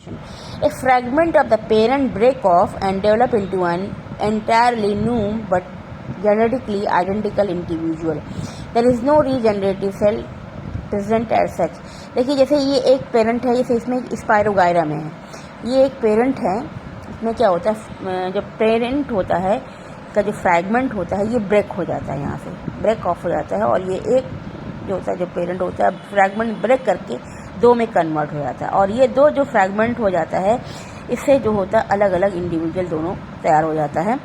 A fragment of the parent break off and develop into an entirely new but genetically identical individual. There is no regenerative cell present as such. देखिए जैसे ये एक parent है, जैसे इसमें spirogyra में है, ये एक पेरेंट है, इसमें क्या होता है, जब पेरेंट होता है का जो फ्रैगमेंट होता है ये ब्रेक हो जाता है, यहाँ से ब्रेक ऑफ हो जाता है, और ये एक जो होता है जो पेरेंट होता है फ्रैगमेंट ब्रेक करके दो में कन्वर्ट हो जाता है, और ये दो जो फ्रैगमेंट हो जाता है इससे जो होता है अलग अलग इंडिविजुअल दोनों तैयार हो जाता है,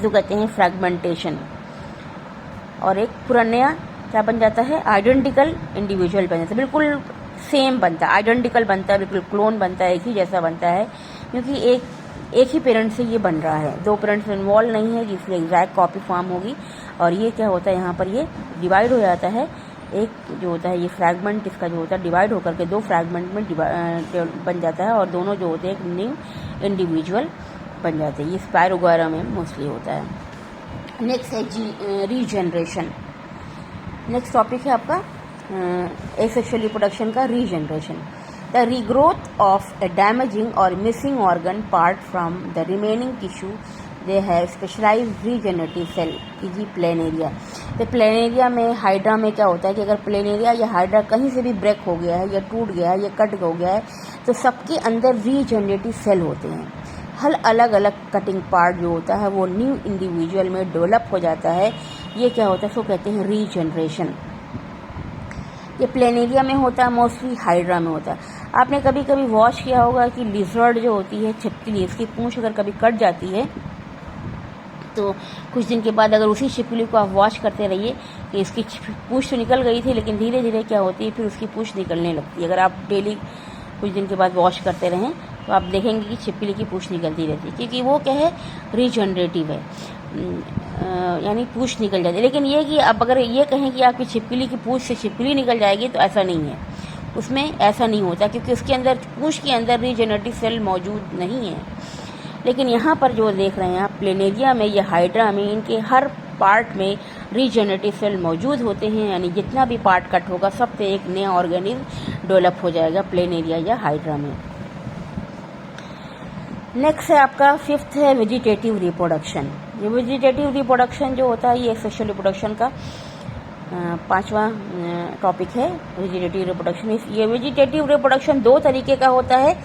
जो कहते हैं फ्रैगमेंटेशन। और एक पूरा नया क्या बन जाता है, आइडेंटिकल इंडिविजुअल बन जाता है, बिल्कुल सेम बनता है, आइडेंटिकल बनता है, बिल्कुल क्लोन बनता है, एक ही जैसा बनता है, क्योंकि एक ही पेरेंट से ये बन रहा है, दो पेरेंट्स इन्वॉल्व नहीं है जिसमें एग्जैक्ट कॉपी फॉर्म होगी। और ये क्या होता है, यहाँ पर ये डिवाइड हो जाता है, एक जो होता है ये फ्रैगमेंट इसका जो होता है डिवाइड होकर के दो फ्रैगमेंट में बन जाता है, और दोनों जो होते हैं एक न्यू इंडिविजुअल बन जाते हैं। ये स्पायरोगायरा में मोस्टली होता है। नेक्स्ट है रीजनरेशन। नेक्स्ट टॉपिक है आपका एसेक्सुअल रिप्रोडक्शन का regeneration. The regrowth of a damaging और missing organ part from the remaining tissue they have specialised regenerative cell E G. Planaria. तो प्लेनेरिया में हाइड्रा में क्या होता है कि अगर प्लेनेरिया या हाइड्रा कहीं से भी ब्रेक हो गया है या टूट गया है या कट हो गया है तो सबके अंदर रीजनरेटिव सेल होते हैं। हर अलग अलग कटिंग पार्ट जो होता है वो न्यू इंडिविजुअल में डेवलप हो जाता है। ये क्या होता है, इसको कहते हैं रीजनरेशन। ये प्लेनेरिया में होता है, मोस्टली हाइड्रा में होता है। आपने कभी कभी वॉश किया होगा कि लिजर्ड जो होती है छिपकली, इसकी पूंछ अगर कभी कट जाती है तो कुछ दिन के बाद अगर उसी छिपकली को आप वॉश करते रहिए कि इसकी पूंछ तो निकल गई थी लेकिन धीरे धीरे क्या होती है फिर उसकी पूंछ निकलने लगती है। अगर आप डेली कुछ दिन के बाद वॉश करते रहें तो आप देखेंगे कि छिपकली की पूंछ निकलती रहती है, क्योंकि वो क्या है, रीजनरेटिव है, यानी पूंछ निकल जाती है। लेकिन ये कि अब अगर ये कहें कि आपकी छिपकली की पूंछ से छिपकली निकल जाएगी तो ऐसा नहीं है, उसमें ऐसा नहीं होता, क्योंकि उसके अंदर पूंछ के अंदर रीजनरेटिव सेल मौजूद नहीं है। लेकिन यहाँ पर जो देख रहे हैं आप प्लेनेरिया में या हाइड्रा में, इनके हर पार्ट में रीजनरेटिव सेल मौजूद होते हैं, यानी जितना भी पार्ट कट होगा सब पे एक नया ऑर्गेनिज्म डेवलप हो जाएगा प्लेनेरिया या हाइड्रा में। नेक्स्ट है आपका फिफ्थ है वेजिटेटिव रिप्रोडक्शन। ये वेजिटेटिव रिप्रोडक्शन जो होता है ये सेक्सुअल रिप्रोडक्शन का पांचवा टॉपिक है, वेजिटेटिव रिप्रोडक्शन। ये वेजिटेटिव रिप्रोडक्शन दो तरीके का होता है,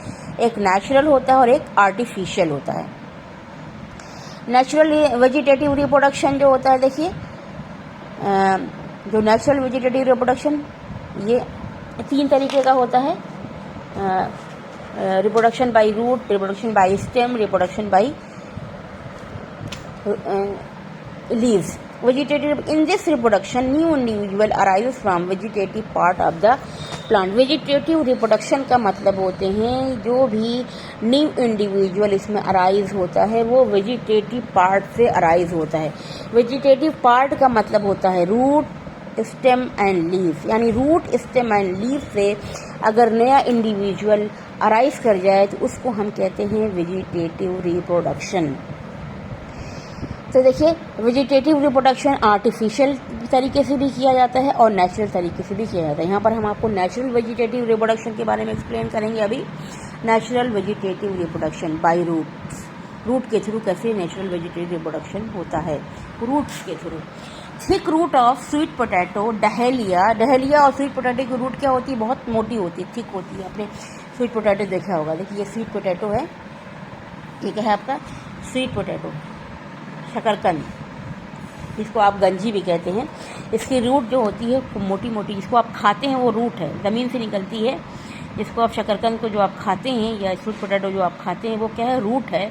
एक नेचुरल होता है और एक आर्टिफिशियल होता है। नेचुरल वेजिटेटिव रिप्रोडक्शन जो होता है, देखिए जो नेचुरल वेजिटेटिव रिप्रोडक्शन ये तीन तरीके का होता है, reproduction by root, reproduction by stem, reproduction by leaves. Vegetative, in this reproduction new individual arises from vegetative part of the plant. Vegetative reproduction का मतलब होते हैं जो भी न्यू इंडिविजुअल इसमें अराइज होता है वो वेजिटेटिव पार्ट से अराइज होता है। वेजिटेटिव पार्ट का मतलब होता है रूट, स्टेम एंड लीफ, यानी रूट, स्टेम एंड लीफ से अगर नया इंडिविजुअल अराइज कर जाए तो उसको हम कहते हैं वेजिटेटिव रिप्रोडक्शन। तो देखिए वेजिटेटिव रिप्रोडक्शन आर्टिफिशियल तरीके से भी किया जाता है और नेचुरल तरीके से भी किया जाता है। यहाँ पर हम आपको नेचुरल वेजिटेटिव रिप्रोडक्शन के बारे में एक्सप्लेन करेंगे अभी। Natural vegetative reproduction by roots, root के थ्रू कैसे नेचुरल वेजिटेटिव रिप्रोडक्शन होता है, रूट्स के through. Thick root of sweet potato, dahlia. Dahlia और स्वीट पोटैटो की रूट क्या होती है, बहुत मोटी होती है, थिक होती है। आपने स्वीट पोटैटो देखा होगा, देखिए ये स्वीट पोटैटो है, ये क्या है आपका स्वीट पोटैटो, शकरकंद, जिसको आप गंजी भी कहते हैं। इसकी रूट जो होती है खूब मोटी मोटी, जिसको आप खाते हैं वो रूट है, ज़मीन से निकलती है। जिसको आप शकरकंद को जो आप खाते हैं या स्वीट पोटैटो जो आप खाते हैं वो क्या है, रूट है।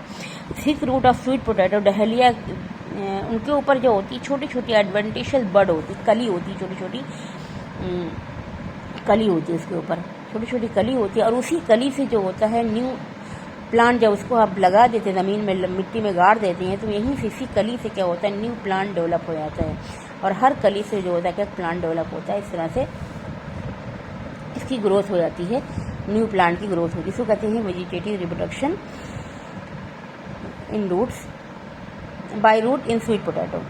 Thick root of sweet potato, dahlia, उनके ऊपर जो होती है छोटी छोटी एडवेंटिशियस बड होती, कली होती, छोटी छोटी कली होती है, उसके ऊपर छोटी छोटी कली होती है, और उसी कली से जो होता है न्यू प्लांट, जब उसको आप लगा देते हैं ज़मीन में, मिट्टी में गाड़ देते हैं तो यहीं से इसी कली से क्या होता है न्यू प्लांट डेवलप हो जाता है। और हर कली से जो होता है क्या प्लांट डेवलप होता है, इस तरह से इसकी ग्रोथ हो जाती है, न्यू प्लांट की ग्रोथ होती है। इसको कहते हैं vegetative reproduction in roots, by root in sweet potato.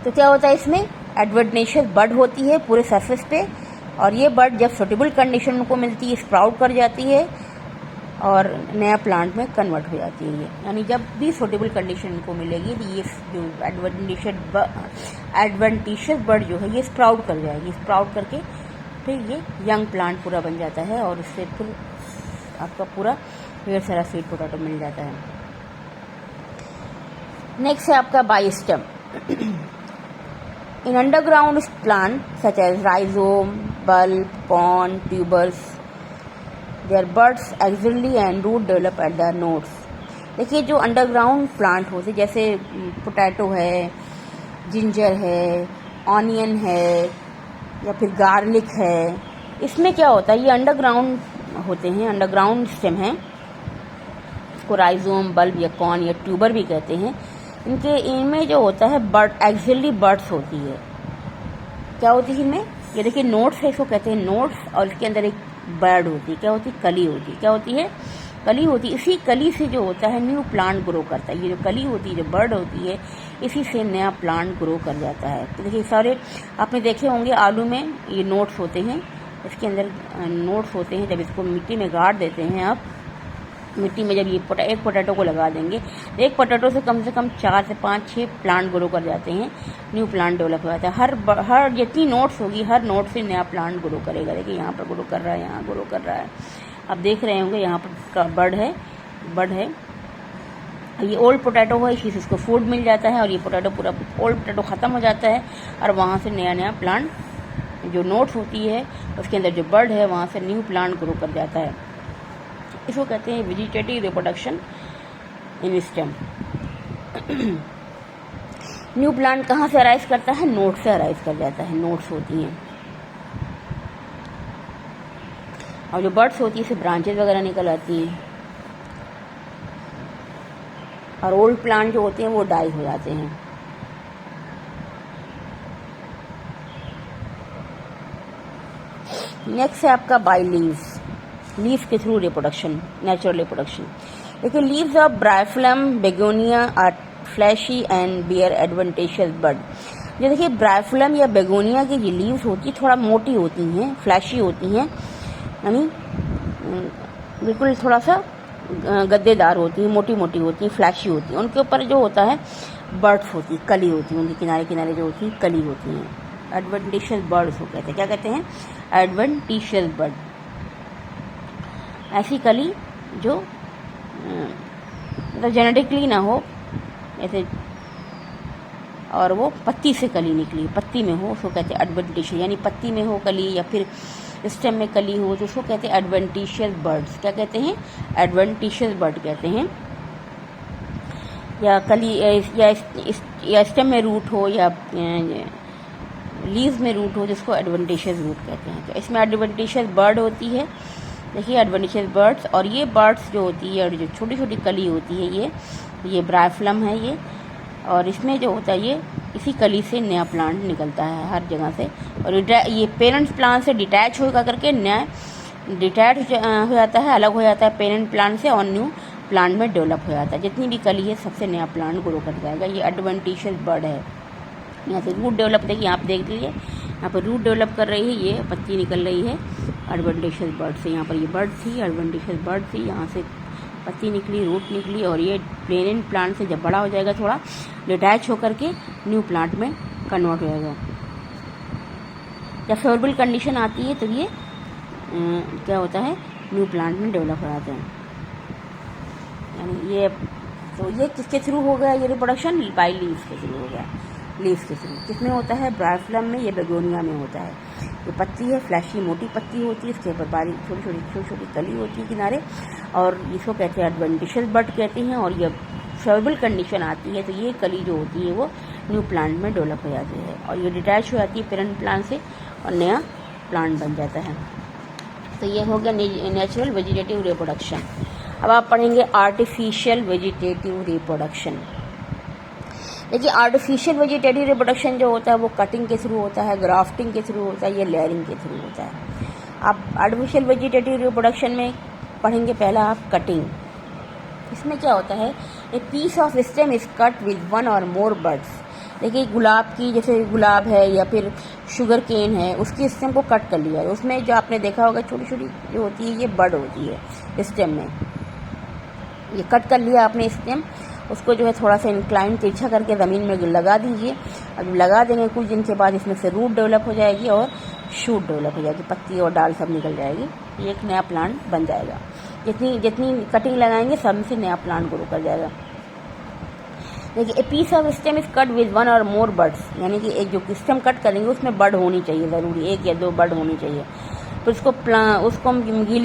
तो क्या होता है इसमें एडवेंटिशियस बड होती है पूरे सरफेस पे, और ये बर्ड जब सूटेबल कंडीशन उनको मिलती है स्प्राउट कर जाती है और नया प्लांट में कन्वर्ट हो जाती है ये। यानी जब भी सूटेबल कंडीशन इनको मिलेगी तो ये जो एडवेंटिशियस बर्ड जो है ये स्प्राउट कर जाएगी, स्प्राउट करके फिर ये यंग प्लांट पूरा बन जाता है और उससे फिर आपका पूरा ढेर सारा स्वीट पोटैटो मिल जाता है। नेक्स्ट है आपका by stem. In underground plant such as rhizome, bulb, corm, tubers, there buds axillary and root develop at the nodes. देखिए जो अंडरग्राउंड प्लांट होते जैसे पोटैटो है, जिंजर है, ऑनियन है या फिर गार्लिक है, इसमें क्या होता है ये अंडरग्राउंड होते हैं, अंडरग्राउंड स्टेम है, इसको राइजोम, बल्ब या कॉर्न या ट्यूबर भी कहते हैं। इनमें जो होता है बर्ड एक्सिली बर्ड्स होती है। क्या होती है इनमें, ये देखिए नोट्स है, इसको कहते हैं नोट्स, और इसके अंदर एक बर्ड होती है, क्या होती है, कली होती है। क्या होती है, कली होती है। इसी कली से जो होता है न्यू प्लांट ग्रो करता है। ये जो कली होती है, जो बर्ड होती है, इसी से नया प्लांट ग्रो कर जाता है। तो देखिए सारे आपने देखे होंगे आलू में ये नोट्स होते हैं, इसके अंदर नोट्स होते हैं। जब इसको मिट्टी में गाड़ देते हैं आप, मिट्टी में जब ये एक पोटैटो को लगा देंगे, एक पोटैटो से कम 4 से 5 6 प्लांट ग्रो कर जाते हैं, न्यू प्लांट डेवलप हो जाता है। हर जितनी नोट्स होगी हर नोट से नया प्लांट ग्रो करेगा। देखिए यहाँ पर ग्रो कर रहा है, यहाँ ग्रो कर रहा है, आप देख रहे होंगे यहाँ पर बर्ड है। ये ओल्ड पोटैटो है, इसी से इसको फूड मिल जाता है और ये पोटैटो पूरा ओल्ड पोटैटो ख़त्म हो जाता है और वहाँ से नया प्लांट जो नोट्स होती है उसके अंदर जो बर्ड है वहाँ से न्यू प्लांट ग्रो कर जाता है। इसको कहते हैं वेजिटेटिव रिप्रोडक्शन इन स्टेम। न्यू प्लांट कहाँ से अराइज करता है, नोट से अराइज कर जाता है, नोट्स होती हैं। और जो बर्ड्स होती है इससे ब्रांचेज वगैरह निकल आती हैं और ओल्ड प्लांट जो होते हैं वो डाई हो जाते हैं। नेक्स्ट है आपका बाई लीव्स, लीव्स के थ्रू रिप्रोडक्शन, नेचुरल रिप्रोडक्शन। देखिए leaves of Bryophyllum begonia are fleshy and bear adventitious bud. जो देखिए ब्राइफलम या बेगोनिया की जो लीव्स होती है थोड़ा मोटी होती हैं, फ्लैशी होती हैं, यानी बिल्कुल थोड़ा सा गद्देदार होती है, मोटी मोटी होती है, फ्लैशी होती है। उनके ऊपर जो होता है बर्ड्स होती है, कली होती है, उनके किनारे किनारे जो होती है कली होती हैं। एडवेंटिशियस बर्ड्स को कहते हैं। क्या कहते हैं, एडवेंटिशियस बर्ड। ऐसी कली जो मतलब जेनेटिकली ना हो ऐसे, और वो पत्ती से कली निकली, पत्ती में हो, उसको कहते हैं एडवेंटिशियस। यानी पत्ती में हो कली या फिर स्टेम में कली हो तो उसको कहते हैं एडवेंटिशियस बर्ड्स। क्या कहते हैं, एडवेंटिशियस बर्ड कहते हैं। या कली या स्टेम में रूट हो या लीव्स में रूट हो जिसको एडवेंटिशियस रूट कहते हैं। तो इसमें एडवेंटिशियस बर्ड होती है। देखिए एडवेंटिशियस बर्ड्स, और ये बर्ड्स जो होती है और जो छोटी छोटी कली होती है ये ब्राइफलम है ये, और इसमें जो होता है ये इसी कली से नया प्लांट निकलता है हर जगह से। और ये पेरेंट प्लांट से डिटैच होकर करके नया डिटैच हो जाता है, अलग हो जाता है पेरेंट प्लांट से और न्यू प्लांट में डेवलप हो जाता है। जितनी भी कली है सबसे नया प्लांट ग्रो कर जाएगा। ये एडवेंटिशियस बर्ड है। यहाँ से रूट डेवलप, देखिए आप देख लीजिए यहाँ पर रूट डेवलप कर रही है, ये पत्ती निकल रही है एडवेंटिशियस बर्ड से। यहाँ पर ये बर्ड थी, एडवेंटिशियस बर्ड थी, यहाँ से पत्ती निकली, रूट निकली, और ये पेरेंट प्लांट से जब बड़ा हो जाएगा थोड़ा डिटैच होकर के न्यू प्लांट में कन्वर्ट हो जाएगा। जब फेवरेबल कंडीशन आती है तो ये क्या होता है, न्यू प्लांट में डेवलप हो जाते हैं। यानी ये तो ये किसके थ्रू हो गया, ये रिप्रोडक्शन बाई लीव्स के थ्रू हो गया। लीव्स के थ्रू किसमें होता है, ब्राइफलम में, ये बेगोनिया में होता है। ये पत्ती है, फ्लैशी मोटी पत्ती होती है, इसके ऊपर बारीक छोटी छोटी कली होती है किनारे, और इसको कहते हैं एडवेंटिशियस बर्ड कहते हैं। और ये फेवरेबल कंडीशन आती है तो ये कली जो होती है वो न्यू प्लांट में डेवलप हो जाती है और ये डिटैच हो जाती है पेरेंट प्लांट से और नया प्लांट बन जाता है। तो ये हो गया नेचुरल वेजिटेटिव रिप्रोडक्शन। अब आप पढ़ेंगे आर्टिफिशियल वेजिटेटिव रिप्रोडक्शन। देखिए आर्टिफिशियल वेजिटेटिव रिप्रोडक्शन जो होता है वो कटिंग के थ्रू होता है, ग्राफ्टिंग के थ्रू होता है, ये लेयरिंग के थ्रू होता है। आप आर्टिफिशियल वेजिटेटिव रिप्रोडक्शन में पढ़ेंगे पहला आप कटिंग। इसमें क्या होता है, a piece of stem is cut with one or more birds देखिए गुलाब की, जैसे गुलाब है या फिर शुगर केन है, उसकी स्टेम को कट कर लिया है। उसमें जो आपने देखा होगा छोटी छोटी जो होती है ये बड होती है स्टेम में, ये कट कर लिया आपने स्टेम। उसको जो है थोड़ा सा इंक्लाइन तिरछा करके ज़मीन में लगा दीजिए। अब लगा देंगे कुछ दिन के बाद इसमें से रूट डेवलप हो जाएगी और शूट डेवलप हो जाएगी, पत्ती और डाल सब निकल जाएगी, एक नया प्लांट बन जाएगा। जितनी जितनी कटिंग लगाएंगे सब से नया प्लांट ग्रो कर जाएगा। देखिए a piece of stem is cut with 1 or more birds, यानी कि एक जो स्टेम कट करेंगे उसमें बर्ड होनी चाहिए, ज़रूरी 1 या 2 बर्ड होनी चाहिए। फिर उसको हम गीली